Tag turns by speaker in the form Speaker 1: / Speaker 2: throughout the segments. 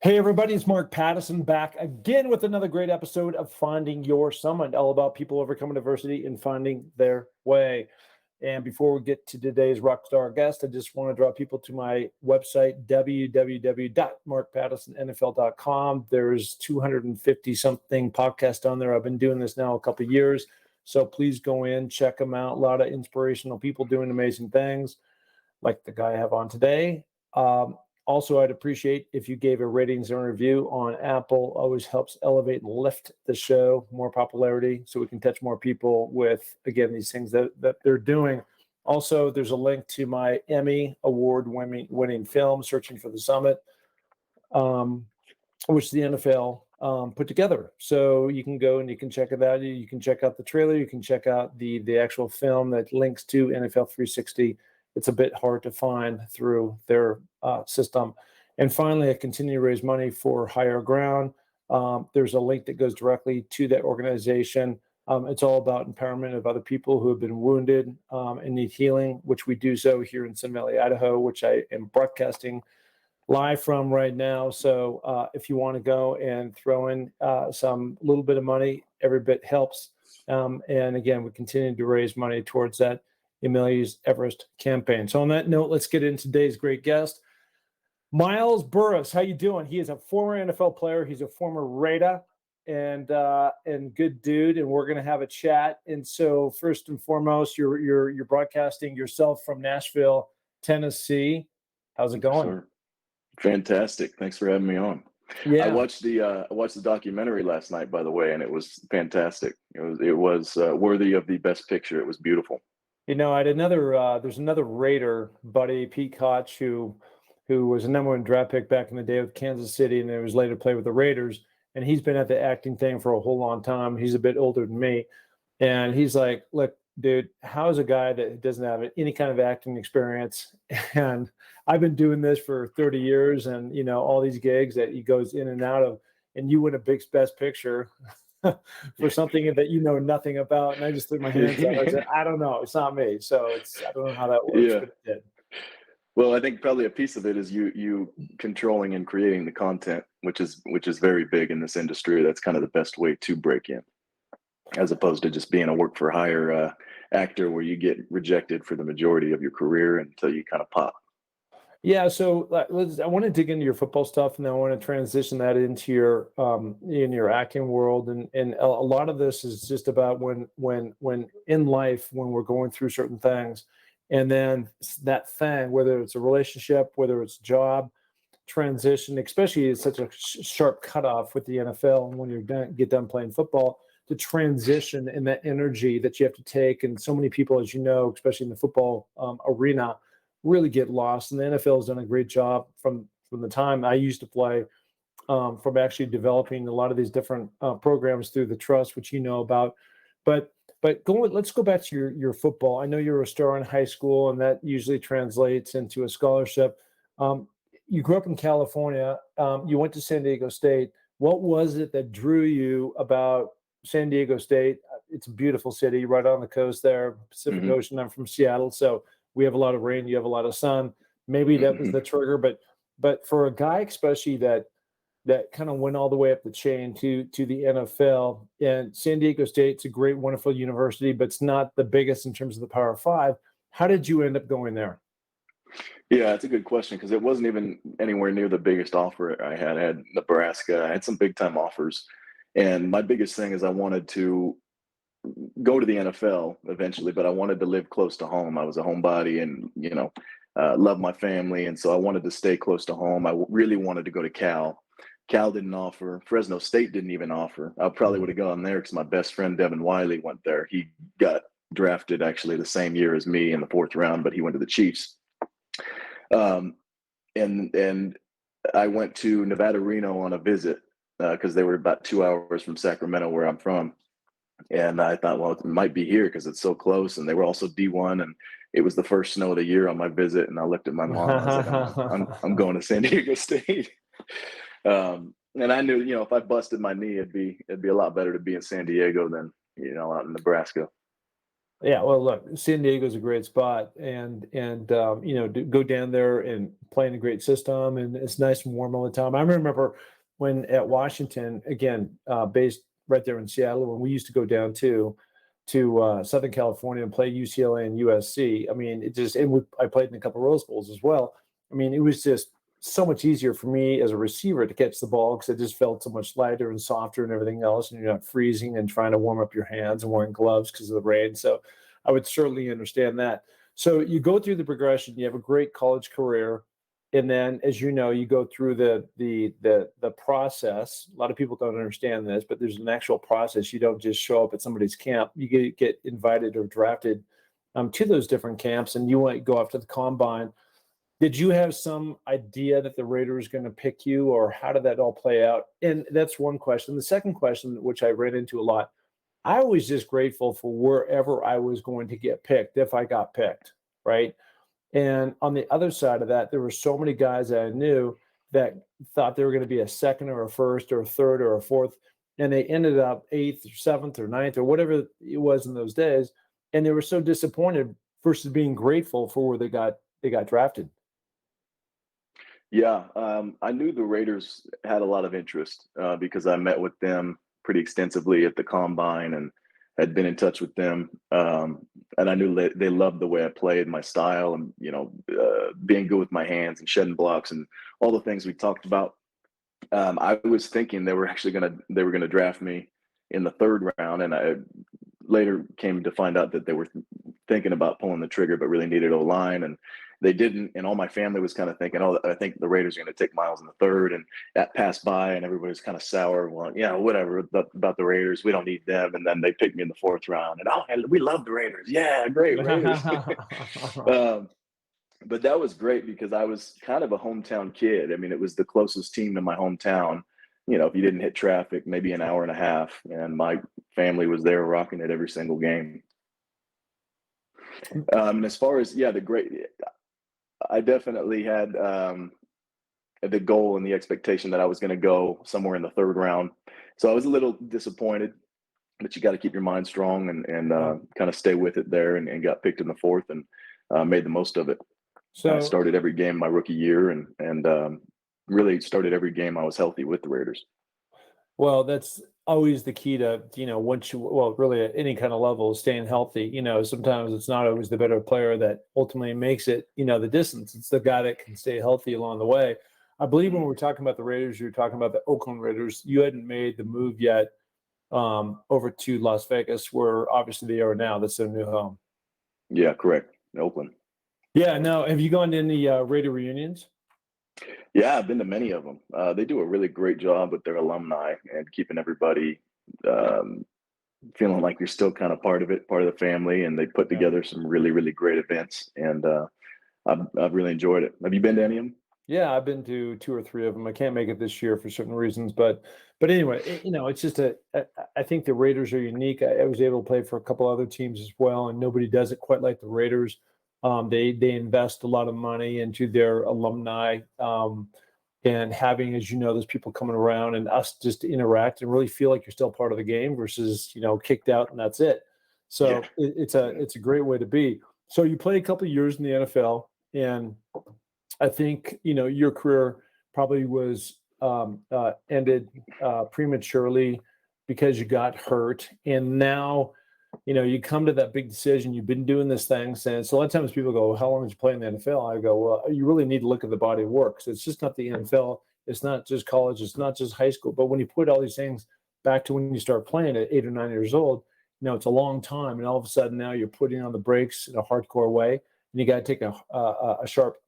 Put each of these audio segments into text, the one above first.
Speaker 1: Hey everybody, it's Mark Pattison back again with another great episode of Finding Your Summit, all about people overcoming adversity and finding their way. And before we get to today's rockstar guest, I just want to draw people to my website, www.markpattisonnfl.com. There's 250 something podcasts on there. I've been doing this now a couple of years, so please go in, check them out. A lot of inspirational people doing amazing things, like the guy I have on today. Also, I'd appreciate if you gave a ratings and review on Apple. Always helps elevate and lift the show, more popularity, so we can touch more people with, again, these things that they're doing. Also, there's a link to my Emmy award-winning film, Searching for the Summit, which the NFL put together. So you can go and you can check it out. You can check out the trailer. You can check out the actual film that links to NFL 360. It's a bit hard to find through their system. And finally, I continue to raise money for Higher Ground. There's a link that goes directly to that organization. It's all about empowerment of other people who have been wounded and need healing, which we do so here in Sun Valley, Idaho, which I am broadcasting live from right now. So if you want to go and throw in some little bit of money, every bit helps. And again, we continue to raise money towards that Amelia's Everest campaign. So on that note, let's get into today's great guest, Miles Burris. How you doing? He is a former NFL player. He's a former Raider and good dude. And we're going to have a chat. And so first and foremost, you're broadcasting yourself from Nashville, Tennessee. How's it going?
Speaker 2: Sure. Fantastic. Thanks for having me on.
Speaker 1: Yeah.
Speaker 2: I watched the documentary last night, by the way, and it was fantastic. It was worthy of the best picture. It was beautiful.
Speaker 1: You know, I had there's another Raider buddy, Pete Koch, who was a number one draft pick back in the day with Kansas City, and then was later played with the Raiders. And he's been at the acting thing for a whole long time. He's a bit older than me. And he's like, look, dude, how is a guy that doesn't have any kind of acting experience? And I've been doing this for 30 years and, you know, all these gigs that he goes in and out of, and you win a big best picture for something that you know nothing about. And I just threw my hands up. I said, I don't know. It's not me. So I don't know how that works, but it did.
Speaker 2: Well, I think probably a piece of it is you controlling and creating the content, which is very big in this industry. That's kind of the best way to break in, as opposed to just being a work for hire actor where you get rejected for the majority of your career until you kind of pop.
Speaker 1: Yeah, so I want to dig into your football stuff, and then I want to transition that into your in your acting world, and a lot of this is just about when in life when we're going through certain things, and then that thing, whether it's a relationship, whether it's a job, transition, especially it's such a sharp cutoff with the NFL, and when you get done playing football, to transition and that energy that you have to take, and so many people, as you know, especially in the football arena, really get lost. And the NFL has done a great job from the time I used to play, from actually developing a lot of these different programs through the trust, which you know about. But let's go back to your football. I know you were a star in high school, and that usually translates into a scholarship. You grew up in California. You went to San Diego State. What was it that drew you about San Diego State? It's a beautiful city right on the coast there, Pacific Ocean. I'm from Seattle, so we have a lot of rain. You have a lot of sun. Maybe that was the trigger, but for a guy, especially that kind of went all the way up the chain to the NFL, and San Diego State's a great, wonderful university, but it's not the biggest in terms of the Power Five. How did you end up going there?
Speaker 2: Yeah, it's a good question because it wasn't even anywhere near the biggest offer I had. I had Nebraska. I had some big time offers, and my biggest thing is I wanted to go to the NFL eventually, but I wanted to live close to home. I was a homebody and, love my family. And so I wanted to stay close to home. I really wanted to go to Cal. Cal didn't offer. Fresno State didn't even offer. I probably would have gone there because my best friend, Devin Wiley, went there. He got drafted actually the same year as me in the 4th round, but he went to the Chiefs. And I went to Nevada, Reno on a visit because they were about 2 hours from Sacramento, where I'm from. And I thought, well, it might be here because it's so close. And they were also D1, and it was the first snow of the year on my visit. And I looked at my mom. I was like, I'm going to San Diego State. And I knew, if I busted my knee, it'd be a lot better to be in San Diego than out in Nebraska.
Speaker 1: Yeah, well, look, San Diego's a great spot, and go down there and play in a great system, and it's nice and warm all the time. I remember when at Washington, again, based right there in Seattle, when we used to go down to Southern California and play UCLA and USC. I mean, I played in a couple of Rose Bowls as well. I mean, it was just so much easier for me as a receiver to catch the ball because it just felt so much lighter and softer and everything else, and you're not freezing and trying to warm up your hands and wearing gloves because of the rain. So I would certainly understand that. So you go through the progression, you have a great college career, and then, as you know, you go through the process. A lot of people don't understand this, but there's an actual process. You don't just show up at somebody's camp. You get invited or drafted to those different camps, and you want to go after the combine. Did you have some idea that the Raiders going to pick you, or how did that all play out? And that's one question. The second question, which I ran into a lot, I was just grateful for wherever I was going to get picked if I got picked, right? And on the other side of that, there were so many guys that I knew that thought they were going to be a second or a first or a third or a fourth, and they ended up eighth or seventh or ninth or whatever it was in those days, and they were so disappointed versus being grateful for where they got drafted.
Speaker 2: Yeah, I knew the Raiders had a lot of interest because I met with them pretty extensively at the combine and had been in touch with them. And I knew they loved the way I played, my style, and being good with my hands and shedding blocks and all the things we talked about. I was thinking they were gonna draft me in the third round, and I later came to find out that they were thinking about pulling the trigger, but really needed O-line, and they didn't. And all my family was kind of thinking, "Oh, I think the Raiders are going to take Miles in the third," and that passed by, and everybody was kind of sour. Well, yeah, whatever about the Raiders. We don't need them. And then they picked me in the fourth round, and we love the Raiders. Yeah, great Raiders. um, but that was great because I was kind of a hometown kid. I mean, it was the closest team to my hometown. If you didn't hit traffic, maybe an hour and a half, and my family was there rocking it every single game. And as far as I definitely had the goal and the expectation that I was going to go somewhere in the third round. So I was a little disappointed, but you got to keep your mind strong and kind of stay with it there, and got picked in the fourth and made the most of it. I
Speaker 1: So,
Speaker 2: started every game my rookie year and really started every game I was healthy with the Raiders.
Speaker 1: well, that's always the key to, really at any kind of level, staying healthy. Sometimes it's not always the better player that ultimately makes it, the distance. It's the guy that can stay healthy along the way. I believe when we're talking about the Raiders, you're talking about the Oakland Raiders. You hadn't made the move yet over to Las Vegas, where obviously they are now. That's their new home.
Speaker 2: Yeah, correct. Oakland.
Speaker 1: Yeah. Now, have you gone to any Raider reunions?
Speaker 2: Yeah, I've been to many of them. They do a really great job with their alumni and keeping everybody um, feeling like you're still kind of part of it, part of the family, and they put
Speaker 1: Yeah.
Speaker 2: together some really, really great events, and I've really enjoyed it. Have you been to any of them?
Speaker 1: Yeah, I've been to two or three of them. I can't make it this year for certain reasons, but anyway, it's just I think the Raiders are unique. I was able to play for a couple other teams as well, and nobody does it quite like the Raiders. They invest a lot of money into their alumni, and having, as you know, those people coming around and us just to interact and really feel like you're still part of the game versus kicked out and that's it. So
Speaker 2: Yeah.
Speaker 1: it's a great way to be. So you played a couple of years in the NFL, and I think your career probably was ended prematurely because you got hurt, and now you come to that big decision. You've been doing this thing since. So a lot of times people go, "How long did you play in the NFL?" I go, "Well, you really need to look at the body of work. So it's just not the NFL. It's not just college. It's not just high school. But when you put all these things back to when you start playing at 8 or 9 years old, it's a long time, and all of a sudden now you're putting on the brakes in a hardcore way, and you got to take a sharp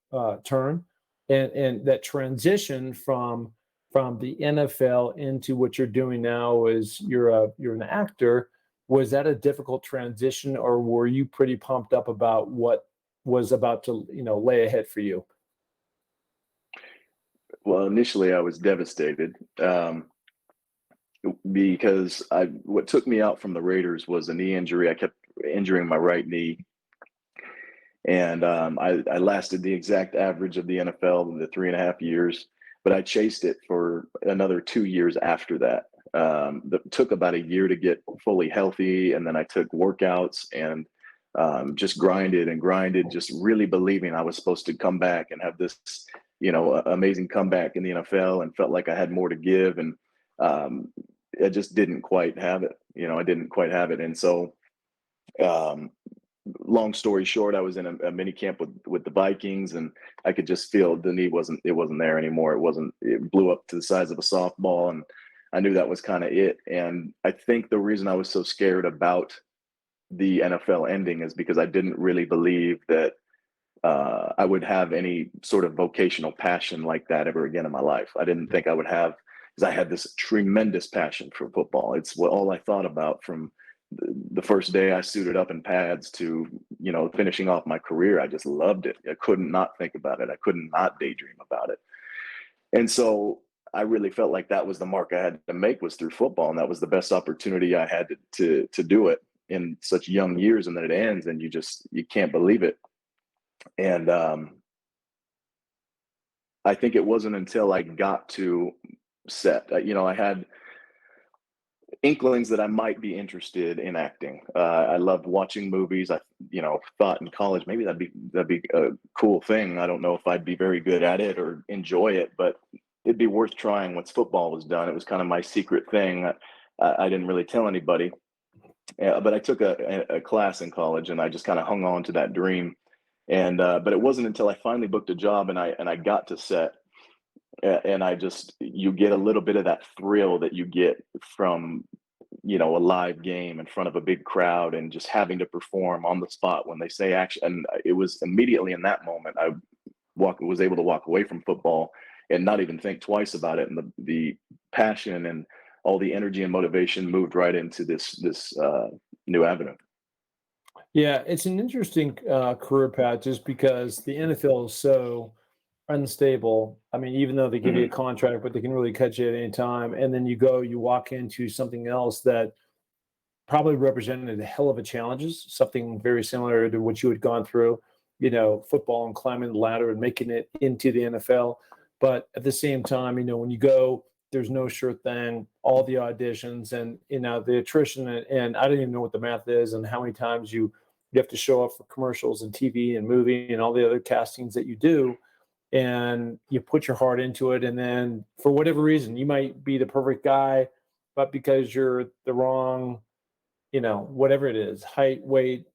Speaker 1: turn, and that transition from the NFL into what you're doing now is you're an actor. Was that a difficult transition, or were you pretty pumped up about what was about to lay ahead for you?
Speaker 2: Well, initially I was devastated because what took me out from the Raiders was a knee injury. I kept injuring my right knee, and I lasted the exact average of the NFL in the 3.5 years, but I chased it for another 2 years after that. That took about a year to get fully healthy, and then I took workouts and just grinded and grinded, just really believing I was supposed to come back and have this, amazing comeback in the NFL, and felt like I had more to give. And um, I just didn't quite have it. I didn't quite have it. And so, um, long story short, I was in a mini camp with the Vikings, and I could just feel the knee wasn't there anymore. It blew up to the size of a softball, and I knew that was kind of it. And I think the reason I was so scared about the NFL ending is because I didn't really believe that I would have any sort of vocational passion like that ever again in my life. I didn't think I would have, because I had this tremendous passion for football. It's what all I thought about from the first day I suited up in pads to, finishing off my career. I just loved it. I couldn't not think about it. I couldn't not daydream about it. And so I really felt like that was the mark I had to make, was through football. And that was the best opportunity I had to do it in such young years. And then it ends, and you can't believe it. And I think it wasn't until I got to set, I had inklings that I might be interested in acting. I loved watching movies. I, thought in college maybe that'd be a cool thing. I don't know if I'd be very good at it or enjoy it, but it'd be worth trying once football was done. It was kind of my secret thing. I didn't really tell anybody, but I took a class in college, and I just kind of hung on to that dream. And but it wasn't until I finally booked a job and I got to set, and you get a little bit of that thrill that you get from, a live game in front of a big crowd, and just having to perform on the spot when they say action. And it was immediately in that moment I was able to walk away from football and not even think twice about it. And the passion and all the energy and motivation moved right into this new avenue.
Speaker 1: Yeah, it's an interesting career path, just because the NFL is so unstable. I mean, even though they give you a
Speaker 2: Hmm.
Speaker 1: contract, but they can really cut you at any time. And then you walk into something else that probably represented a hell of a challenges, something very similar to what you had gone through, football and climbing the ladder and making it into the NFL. But at the same time, when you go, there's no sure thing, all the auditions and, the attrition, and I don't even know what the math is and how many times you have to show up for commercials and TV and movie and all the other castings that you do, and you put your heart into it. And then for whatever reason, you might be the perfect guy, but because you're the wrong, whatever it is, height, weight,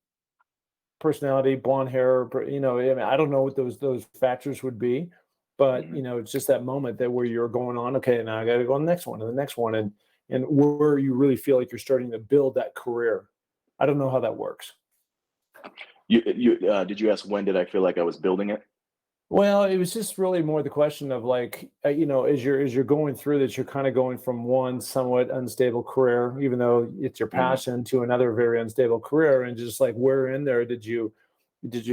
Speaker 1: personality, blonde hair, I mean, I don't know what those factors would be, but
Speaker 2: Hmm.
Speaker 1: it's just that moment that where you're going on, okay, now I got to go on the next one and the next one, and where you really feel like you're starting to build that career. I don't know how that works.
Speaker 2: Did you ask when did I feel like I was building it?
Speaker 1: Well, it was just really more the question of like, as you're going through this, you're kind of going from one somewhat unstable career, even though it's your
Speaker 2: Hmm.
Speaker 1: passion, to another very unstable career, and just like where in there did you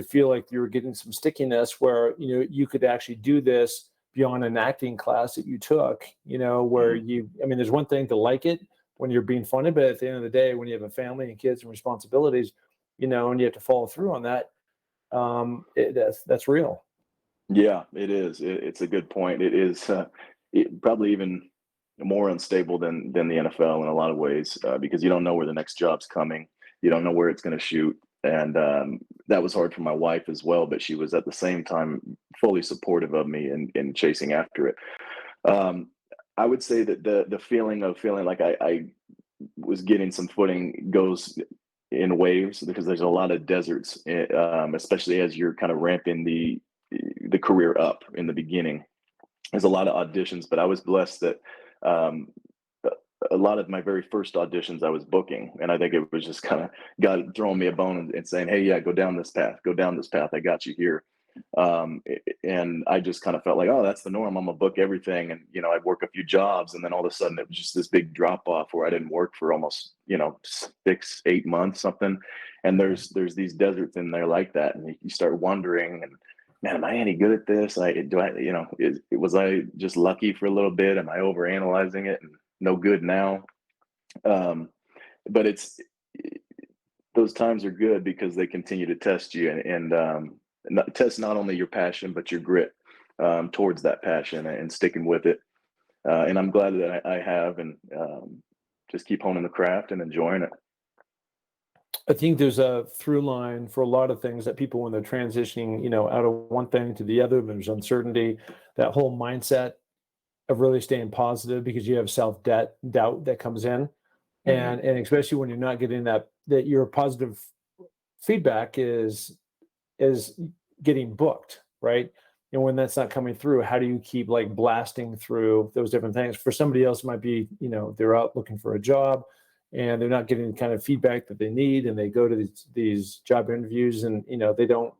Speaker 1: feel like you were getting some stickiness where you could actually do this beyond an acting class that you took, where
Speaker 2: Hmm.
Speaker 1: I mean, there's one thing to like it when you're being funded, but at the end of the day, when you have a family and kids and responsibilities, and you have to follow through on that, that's real.
Speaker 2: Yeah, it is. It's a good point. It is probably even more unstable than the NFL in a lot of ways, because you don't know where the next job's coming. You don't know where it's going to shoot, and that was hard for my wife as well. But she was at the same time fully supportive of me in chasing after it. Um, I would say that the feeling of feeling like I was getting some footing goes in waves, because there's a lot of deserts, especially as you're kind of ramping the career up in the beginning. There's a lot of auditions, but I was blessed that um, a lot of my very first auditions I was booking, and I think it was just kind of God throwing me a bone and saying, "Hey, yeah, go down this path, go down this path. I got you here." And I just kind of felt like, oh, that's the norm. I'm gonna book everything, and I'd work a few jobs, and then all of a sudden it was just this big drop off where I didn't work for almost 6-8 months something. And there's these deserts in there like that, and you start wondering, and man, am I any good at this? Was I just lucky for a little bit? Am I overanalyzing it and no good now? Um, but those times are good because they continue to test you, and test not only your passion but your grit towards that passion and sticking with it. And I'm glad that I have, and just keep honing the craft and enjoying it.
Speaker 1: I think there's a through line for a lot of things that people, when they're transitioning, out of one thing to the other, there's uncertainty, that whole mindset of really staying positive, because you have doubt that comes in.
Speaker 2: Mhm.
Speaker 1: And especially when you're not getting that your positive feedback is getting booked, right? And when that's not coming through, how do you keep like blasting through those different things? For somebody else, it might be, they're out looking for a job and they're not getting the kind of feedback that they need. And they go to these job interviews and, they don't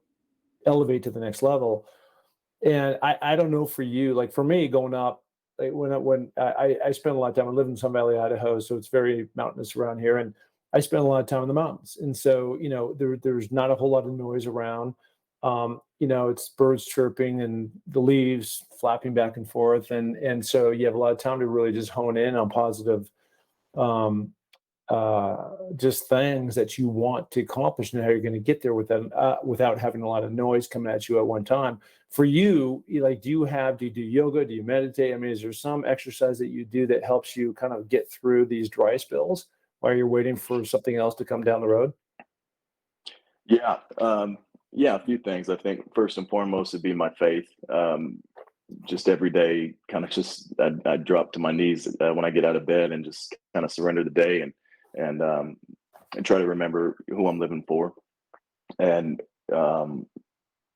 Speaker 1: elevate to the next level. And I don't know for you, like for me going up, like when I spent a lot of time, I live in Sun Valley, Idaho, so it's very mountainous around here. And I spent a lot of time in the mountains. And so, there's not a whole lot of noise around. It's birds chirping and the leaves flapping back and forth. And so you have a lot of time to really just hone in on positive, um, just things that you want to accomplish and how you're going to get there without having a lot of noise coming at you at one time. For you, like, do you do yoga? Do you meditate? I mean, is there some exercise that you do that helps you kind of get through these dry spells while you're waiting for something else to come down the road?
Speaker 2: Yeah, yeah, a few things. I think first and foremost would be my faith. Just every day, kind of just I drop to my knees when I get out of bed and just kind of surrender the day and and try to remember who I'm living for. And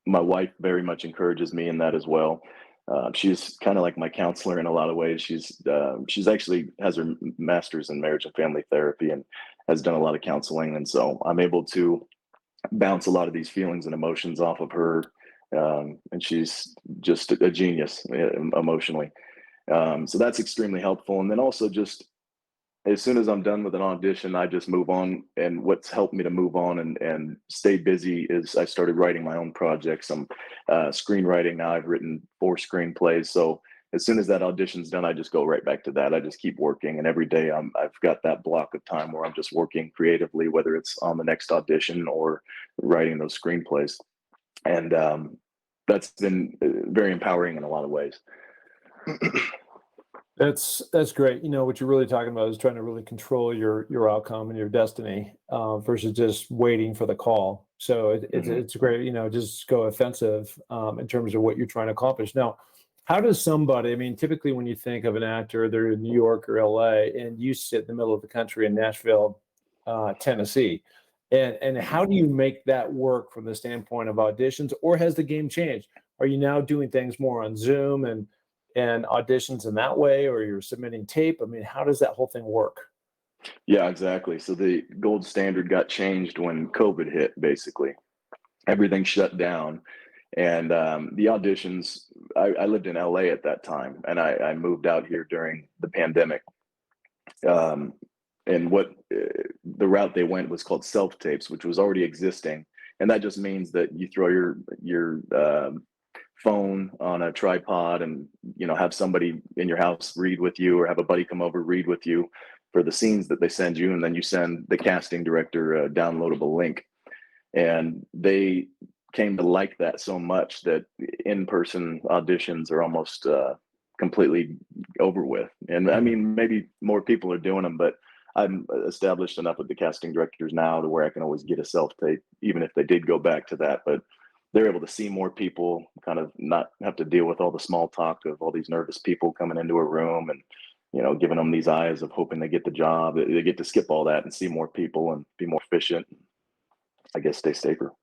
Speaker 2: my wife very much encourages me in that as well. She's kind of like my counselor in a lot of ways. She's actually has her master's in marriage and family therapy and has done a lot of counseling, and so I'm able to bounce a lot of these feelings and emotions off of her. And she's just a genius emotionally. So that's extremely helpful. And then also just as soon as I'm done with an audition, I just move on. And what's helped me to move on and stay busy is I started writing my own projects. I'm screenwriting now. I've written 4 screenplays. So as soon as that audition's done, I just go right back to that. I just keep working, and every day I've got that block of time where I'm just working creatively, whether it's on the next audition or writing those screenplays. And that's been very empowering in a lot of ways.
Speaker 1: That's great. What you're really talking about is trying to really control your outcome and your destiny, versus just waiting for the call. So
Speaker 2: Mhm.
Speaker 1: it's great. Just go offensive, in terms of what you're trying to accomplish. Now, how does somebody? I mean, typically when you think of an actor, they're in New York or L.A., and you sit in the middle of the country in Nashville, Tennessee. And
Speaker 2: Mhm.
Speaker 1: how do you make that work from the standpoint of auditions, or has the game changed? Are you now doing things more on Zoom and auditions in that way, or you're submitting tape? I mean, how does that whole thing work?
Speaker 2: Yeah, exactly. So the gold standard got changed when COVID hit, basically. Everything shut down. And the auditions, I lived in LA at that time, and I moved out here during the pandemic. Um, and what the route they went was called self tapes, which was already existing. And that just means that you throw your phone on a tripod and have somebody in your house read with you, or have a buddy come over read with you for the scenes that they send you, and then you send the casting director a downloadable link. And they came to like that so much that in-person auditions are almost completely over with. And I
Speaker 1: Mhm.
Speaker 2: mean, maybe more people are doing them, but I'm established enough with the casting directors now to where I can always get a self tape, even if they did go back to that. But they're able to see more people, kind of not have to deal with all the small talk of all these nervous people coming into a room and giving them these eyes of hoping they get the job. They get to skip all that and see more people and be more efficient. I guess stay safer.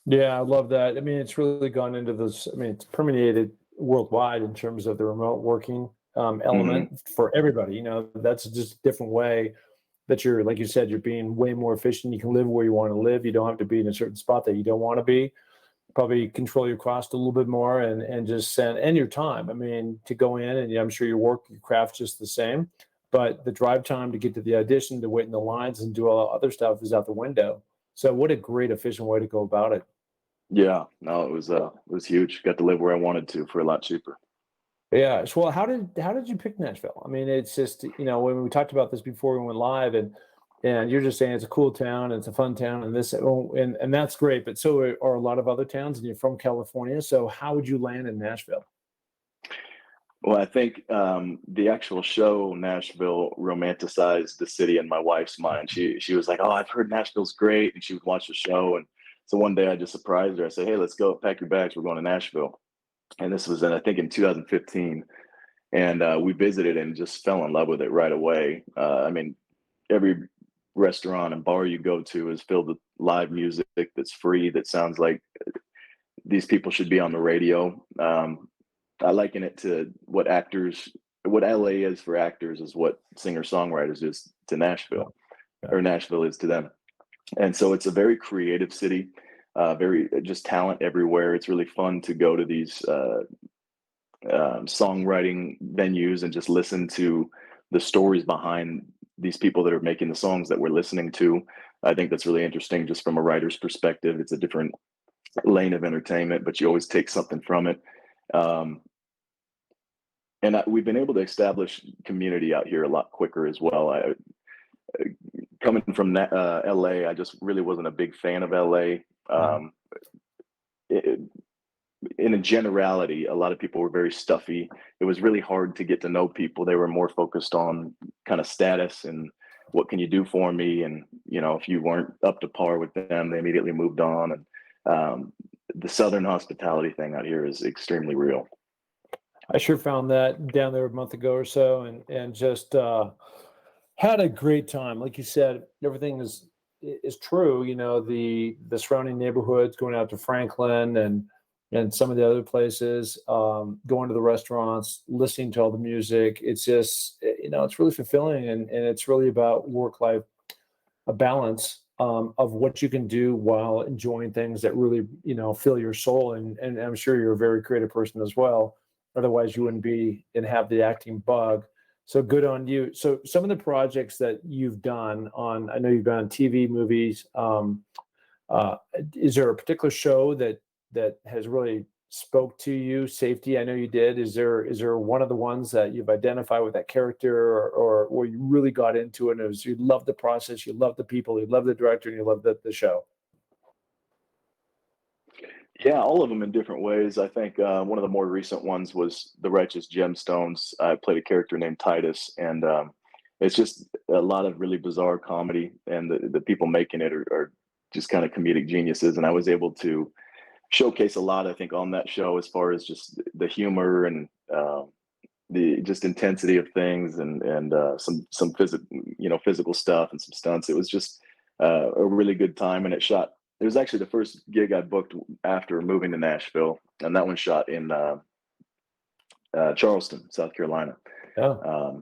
Speaker 1: Yeah, I love that. I mean, it's really gone into this. I mean, it's permeated worldwide in terms of the remote working,
Speaker 2: Hmm.
Speaker 1: element for everybody. That's just a different way that you're, like you said, you're being way more efficient. You can live where you want to live. You don't have to be in a certain spot that you don't want to be. Probably control your cost a little bit more, and just send and your time. I mean, to go in, and I'm sure your craft just the same, but the drive time to get to the audition, to wait in the lines and do all the other stuff is out the window. So what a great efficient way to go about it.
Speaker 2: Yeah, no, it was huge. Got to live where I wanted to for a lot cheaper.
Speaker 1: Yeah. So, well, how did you pick Nashville? I mean, it's just, when we talked about this before we went live, and you're just saying it's a cool town, and it's a fun town, and this, oh, and that's great. But so are a lot of other towns, and you're from California. So how would you land in Nashville?
Speaker 2: Well, I think the actual show Nashville romanticized the city in my wife's mind. She was like, "Oh, I've heard Nashville's great," and she would watch the show. And so one day I just surprised her. I said, "Hey, let's go. Pack your bags. We're going to Nashville." And this was in, I think, in 2015. And we visited and just fell in love with it right away. I mean, every restaurant and bar you go to is filled with live music that's free, that sounds like these people should be on the radio. I liken it to what LA is for actors is what singer songwriters is to
Speaker 1: Yeah.
Speaker 2: Nashville,
Speaker 1: Yeah.
Speaker 2: or Nashville is to them. And so it's a very creative city, very just talent everywhere. It's really fun to go to these songwriting venues and just listen to the stories behind these people that are making the songs that we're listening to. I think that's really interesting just from a writer's perspective. It's a different lane of entertainment, but you always take something from it. Um, we've been able to establish community out here a lot quicker as well. Coming from LA, I just really wasn't a big fan of LA. It, in a generality, a lot of people were very stuffy. It was really hard to get to know people. They were more focused on kind of status and what can you do for me? And, if you weren't up to par with them, they immediately moved on. And the Southern hospitality thing out here is extremely real.
Speaker 1: I sure found that down there a month ago or so, and just had a great time. Like you said, everything is true. The surrounding neighborhoods, going out to Franklin and some of the other places, going to the restaurants, listening to all the music. It's just, it's really fulfilling, and it's really about work-life a balance of what you can do while enjoying things that really, fill your soul. And I'm sure you're a very creative person as well. Otherwise, you wouldn't be and have the acting bug. So good on you. So some of the projects that you've done I know you've done on TV, movies. Is there a particular show that has really spoke to you? Safety, I know you did. Is there one of the ones that you've identified with that character, or where you really got into it and you love the process, you love the people, you love the director, and you love the show?
Speaker 2: Yeah, all of them in different ways. I think one of the more recent ones was the Righteous Gemstones. I played a character named Titus, and it's just a lot of really bizarre comedy, and the people making it are just kind of comedic geniuses. And I was able to showcase a lot, I think, on that show as far as just the humor and the just intensity of things, and some physical stuff and some stunts. It was just a really good time, and it was actually the first gig I booked after moving to Nashville, and that one shot in Charleston, South Carolina.
Speaker 1: Yeah.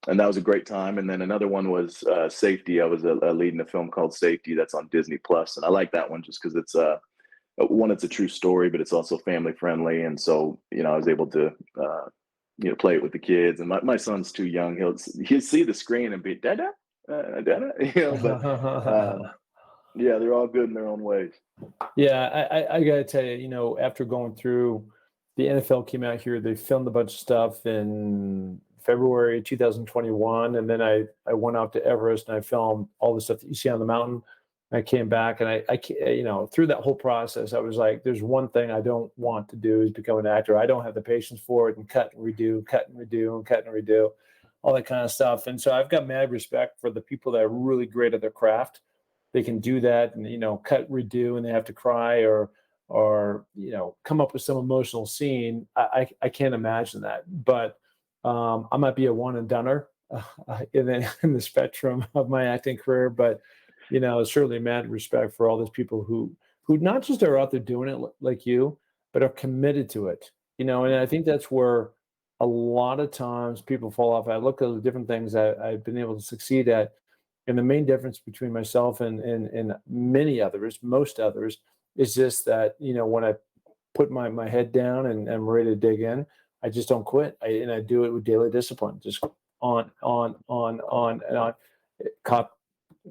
Speaker 2: And that was a great time. And then another one was Safety. I was a lead in a film called Safety that's on Disney Plus, and I like that one just because it's it's a true story, but it's also family friendly, and so I was able to play it with the kids. And my son's too young; he'll see the screen and be dada, dada, But yeah, they're all good in their own ways.
Speaker 1: Yeah, I gotta tell you, after going through, the NFL came out here, they filmed a bunch of stuff in February 2021, and then I went out to Everest and I filmed all the stuff that you see on the mountain. I came back, and through that whole process, I was like, there's one thing I don't want to do is become an actor. I don't have the patience for it, and cut and redo, and cut and redo, all that kind of stuff. And so I've got mad respect for the people that are really great at their craft. They can do that and, cut, redo, and they have to cry or come up with some emotional scene. I can't imagine that. But I might be a one and doneer in the spectrum of my acting career, but certainly mad respect for all those people who not just are out there doing it like you, but are committed to it. And I think that's where a lot of times people fall off. I look at the different things I've been able to succeed at, and the main difference between myself and many others, most others, is just that when I put my head down and I'm ready to dig in, I just don't quit. I do it with daily discipline, just on and on.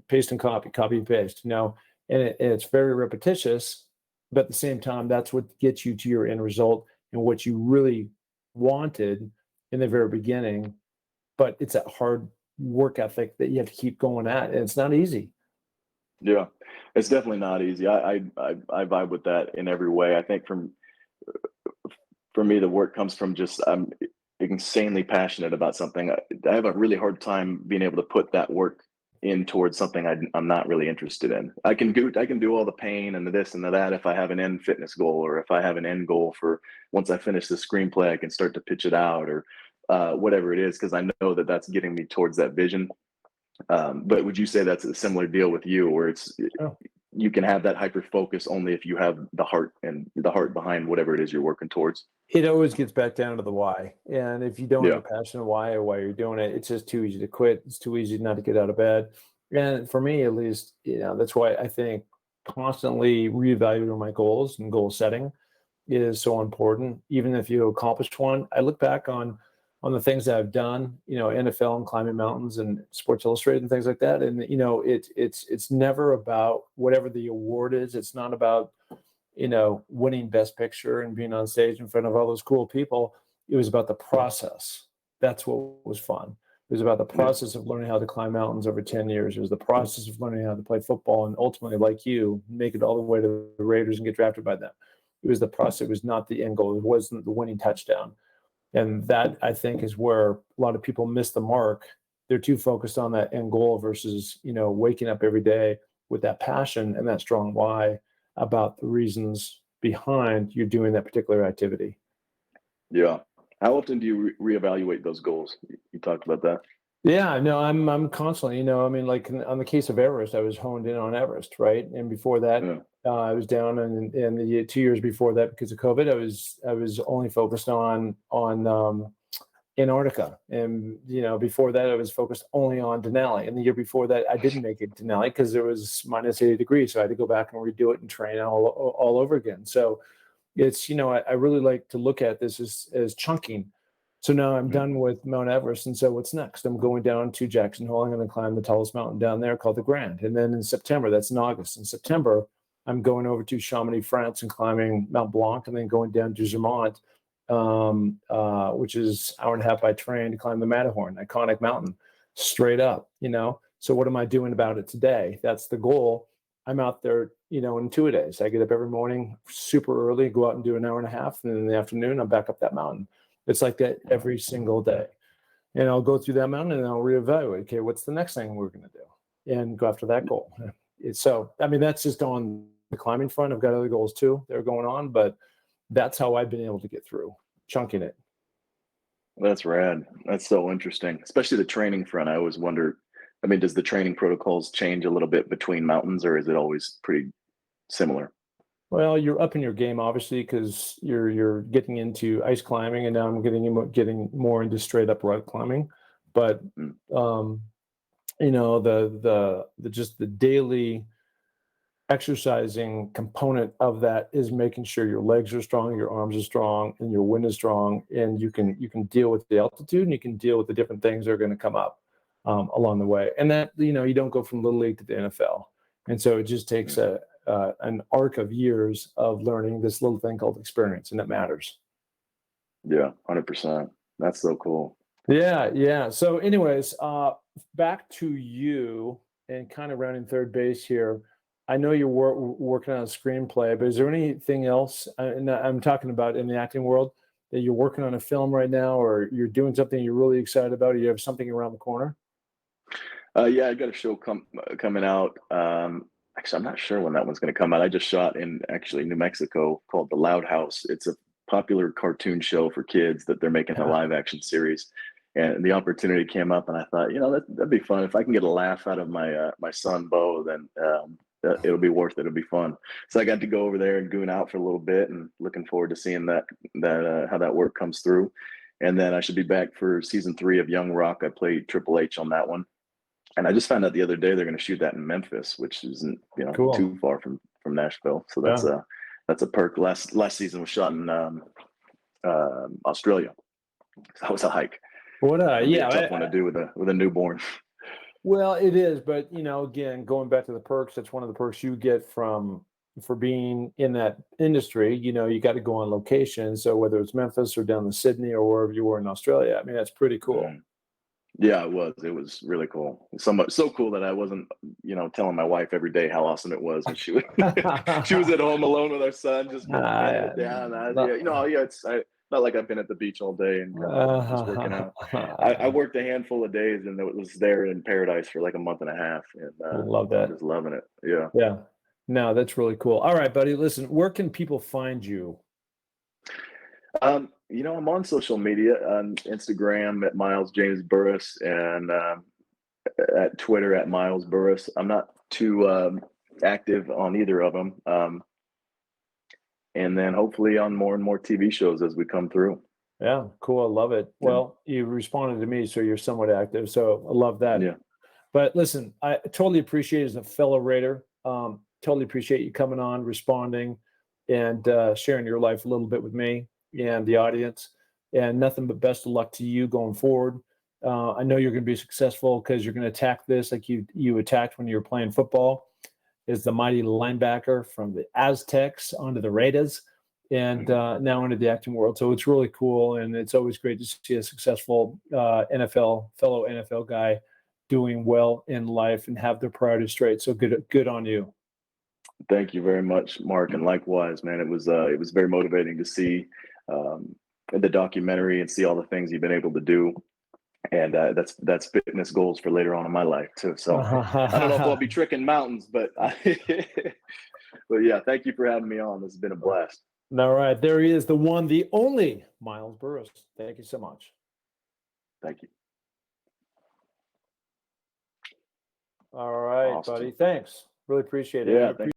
Speaker 1: Paste and copy and paste, and it's very repetitious, but at the same time, that's what gets you to your end result and what you really wanted in the very beginning. But it's that hard work ethic that you have to keep going at, and it's not easy.
Speaker 2: Yeah, it's definitely not easy. I vibe with that in every way. I think for me, the work comes from just insanely passionate about something, I have a really hard time being able to put that work in towards something I'm not really interested in. I can do all the pain and the this and the that if I have an end fitness goal, or if I have an end goal for once I finish the screenplay, I can start to pitch it out, or whatever it is, because I know that that's getting me towards that vision. But would you say that's a similar deal with you, where it's
Speaker 1: Oh.
Speaker 2: you can have that hyper focus only if you have the heart and the heart behind whatever it is you're working towards?
Speaker 1: It always gets back down to the why. And if you don't have
Speaker 2: Yeah.
Speaker 1: a passion of why or why you're doing it, it's just too easy to quit. It's too easy not to get out of bed. And for me, at least, that's why I think constantly reevaluating my goals and goal setting is so important. Even if you accomplish one, I look back on the things that I've done, NFL and climbing mountains and Sports Illustrated and things like that. And it's never about whatever the award is. It's not about winning best picture and being on stage in front of all those cool people. It was about the process. That's what was fun. It was about the process of learning how to climb mountains over 10 years. It was the process of learning how to play football and ultimately, like you, make it all the way to the Raiders and get drafted by them. It was the process. It was not the end goal. It wasn't the winning touchdown. And that, I think, is where a lot of people miss the mark. They're too focused on that end goal versus, waking up every day with that passion and that strong why about the reasons behind you doing that particular activity.
Speaker 2: Yeah. How often do you reevaluate those goals? You talked about that.
Speaker 1: Yeah, no, I'm constantly, like on the case of Everest, I was honed in on Everest, right? And before that,
Speaker 2: Yeah.
Speaker 1: I was down in the 2 years before that because of COVID. I was only focused on Antarctica, and before that, I was focused only on Denali. And the year before that, I didn't make it to Denali because it was minus 80 degrees, so I had to go back and redo it and train all over again. So it's I really like to look at this as chunking. So now I'm done with Mount Everest, and so what's next? I'm going down to Jackson Hole. I'm going to climb the tallest mountain down there called the Grand. And then in September, that's in August. In September, I'm going over to Chamonix, France, and climbing Mount Blanc, and then going down to Zermatt, which is an hour and a half by train to climb the Matterhorn, iconic mountain, straight up. So what am I doing about it today? That's the goal. I'm out there, in 2 days. I get up every morning super early, go out and do an hour and a half, and then in the afternoon, I'm back up that mountain. It's like that every single day. And I'll go through that mountain and I'll reevaluate, okay, what's the next thing we're going to do? And go after that goal. That's just on the climbing front. I've got other goals too that are going on, but that's how I've been able to get through, chunking it.
Speaker 2: That's rad. That's so interesting, especially the training front. I always wonder, does the training protocols change a little bit between mountains, or is it always pretty similar?
Speaker 1: Well, you're up in your game, obviously, because you're getting into ice climbing, and now I'm getting more into straight up rock climbing. But the just the daily exercising component of that is making sure your legs are strong, your arms are strong, and your wind is strong, and you can deal with the altitude, and you can deal with the different things that are going to come up along the way. And that you don't go from little league to the NFL, and so it just takes an arc of years of learning this little thing called experience, and it matters.
Speaker 2: Yeah, 100%. That's so cool.
Speaker 1: Yeah. So anyways, back to you and kind of rounding third base here. I know you're working on a screenplay, but is there anything else, and I'm talking about in the acting world, that you're working on a film right now, or you're doing something you're really excited about, or you have something around the corner?
Speaker 2: Yeah, I got a show coming out. Actually, I'm not sure when that one's going to come out. I just shot in actually New Mexico called The Loud House. It's a popular cartoon show for kids that they're making a live action series. And the opportunity came up, and I thought, that'd be fun. If I can get a laugh out of my son Bo, then it'll be worth it. It'll be fun. So I got to go over there and goon out for a little bit, and looking forward to seeing that how that work comes through. And then I should be back for season 3 of Young Rock. I played Triple H on that one. And I just found out the other day they're going to shoot that in Memphis, which isn't
Speaker 1: Cool.
Speaker 2: too far from Nashville. So that's a perk. Last season was shot in Australia. So that was a hike.
Speaker 1: What
Speaker 2: a tough one to do with a newborn.
Speaker 1: Well, it is, but again, going back to the perks, that's one of the perks you get for being in that industry. You got to go on location. So whether it's Memphis or down to Sydney or wherever you were in Australia, that's pretty cool.
Speaker 2: Mm. Yeah, it was really cool. So cool that I wasn't, telling my wife every day how awesome it was when she was she was at home alone with our son, just putting it down. not like I've been at the beach all day and kind of just working out. I worked a handful of days and it was there in paradise for like a month and a half, and
Speaker 1: I love
Speaker 2: I'm
Speaker 1: that.
Speaker 2: just loving it. Yeah.
Speaker 1: Yeah. No, that's really cool. All right, buddy. Listen, where can people find you?
Speaker 2: I'm on social media on Instagram at Miles James Burris, and at Twitter at Miles Burris. I'm not too active on either of them. And then hopefully on more and more TV shows as we come through.
Speaker 1: Yeah, cool. I love it.
Speaker 2: Yeah.
Speaker 1: Well, you responded to me, so you're somewhat active. So I love that.
Speaker 2: Yeah.
Speaker 1: But listen, I totally appreciate it as a fellow Raider. Totally appreciate you coming on, responding, and sharing your life a little bit with me and the audience. And nothing but best of luck to you going forward. I know you're going to be successful because you're going to attack this like you attacked when you were playing football. Is the mighty linebacker from the Aztecs onto the Raiders, and now into the acting world. So it's really cool, and it's always great to see a successful fellow NFL guy doing well in life and have their priorities straight. So good on you.
Speaker 2: Thank you very much, Mark, and likewise, man. It was very motivating to see the documentary and see all the things you've been able to do, and that's fitness goals for later on in my life too. So I don't know if I'll be tricking mountains, but but yeah, thank you for having me on. This has been a blast.
Speaker 1: All right, there he is, the one, the only Miles Burris. Thank you so much.
Speaker 2: Thank you.
Speaker 1: All right,
Speaker 2: Awesome.
Speaker 1: buddy. Thanks. Really appreciate it.
Speaker 2: Yeah, thank